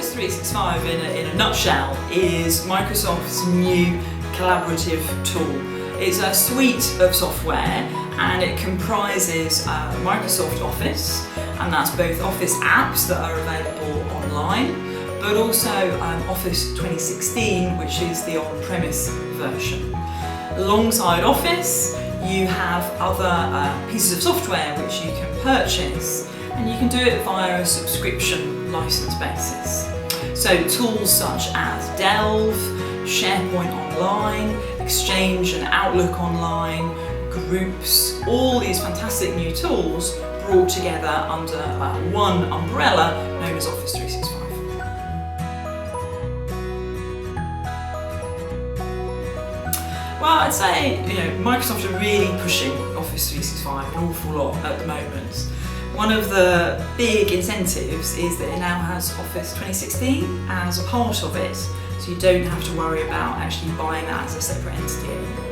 Office 365 in a nutshell is Microsoft's new collaborative tool. It's a suite of software and it comprises Microsoft Office, and that's both Office apps that are available online, but also Office 2016, which is the on-premise version. Alongside Office, you have other pieces of software which you can purchase, and you can do it via a subscription license basis. So tools such as Delve, SharePoint Online, Exchange and Outlook Online, Groups, all these fantastic new tools brought together under one umbrella known as Office 365. Well, I'd say Microsoft are really pushing Office 365 an awful lot at the moment. One of the big incentives is that it now has Office 2016 as a part of it, so you don't have to worry about actually buying that as a separate entity anymore.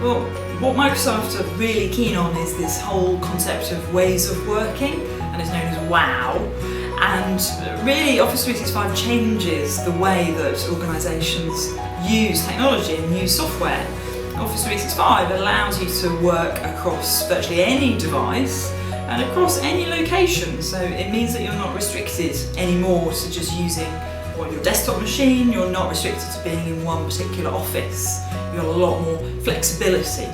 Well, what Microsoft are really keen on is this whole concept of ways of working, and it's known as WOW. And really, Office 365 changes the way that organisations use technology and use software. Office 365 allows you to work across virtually any device and across any location, so it means that you're not restricted anymore to just using your desktop machine. You're not restricted to being in one particular office. You've got a lot more flexibility.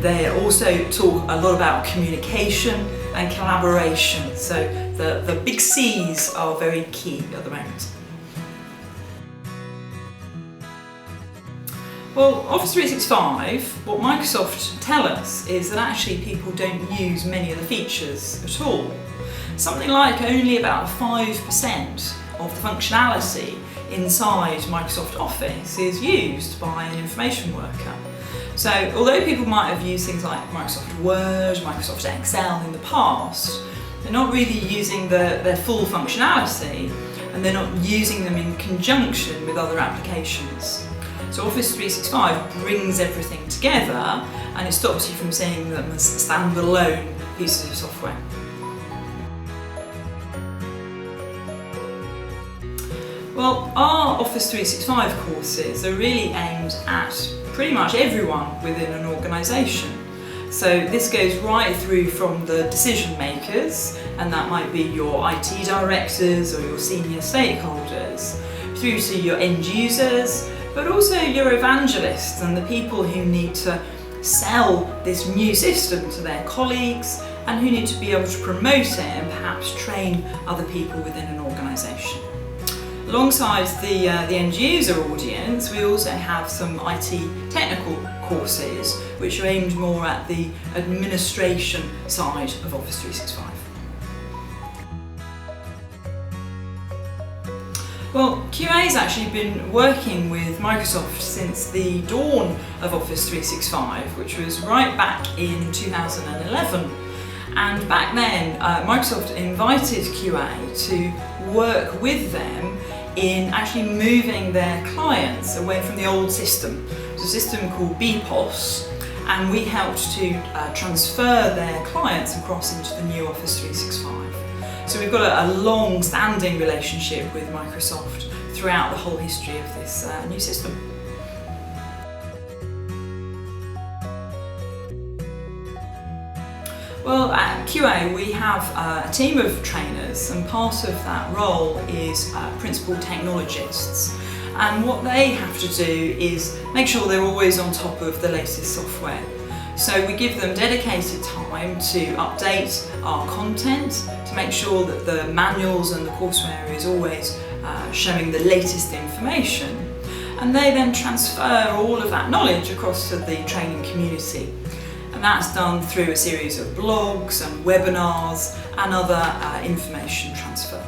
They also talk a lot about communication and collaboration, so the big C's are very key at the moment. Well, Office 365, what Microsoft tell us is that actually people don't use many of the features at all. Something like only about 5% of the functionality inside Microsoft Office is used by an information worker. So although people might have used things like Microsoft Word, Microsoft Excel in the past, they're not really using their full functionality, and they're not using them in conjunction with other applications. So Office 365 brings everything together, and it stops you from seeing them as standalone pieces of software. Well, our Office 365 courses are really aimed at pretty much everyone within an organisation. So this goes right through from the decision makers, and that might be your IT directors or your senior stakeholders, through to your end users, but also your evangelists and the people who need to sell this new system to their colleagues and who need to be able to promote it and perhaps train other people within an organisation. Alongside the end user audience, we also have some IT technical courses which are aimed more at the administration side of Office 365. Well, QA has actually been working with Microsoft since the dawn of Office 365, which was right back in 2011. And back then, Microsoft invited QA to work with them in actually moving their clients away from the old system. It's a system called BPOS, and we helped to transfer their clients across into the new Office 365. So we've got a long-standing relationship with Microsoft throughout the whole history of this new system. Well, at QA we have a team of trainers, and part of that role is principal technologists. And what they have to do is make sure they're always on top of the latest software. So we give them dedicated time to update our content, to make sure that the manuals and the courseware is always showing the latest information. And they then transfer all of that knowledge across to the training community. And that's done through a series of blogs and webinars and other information transfer.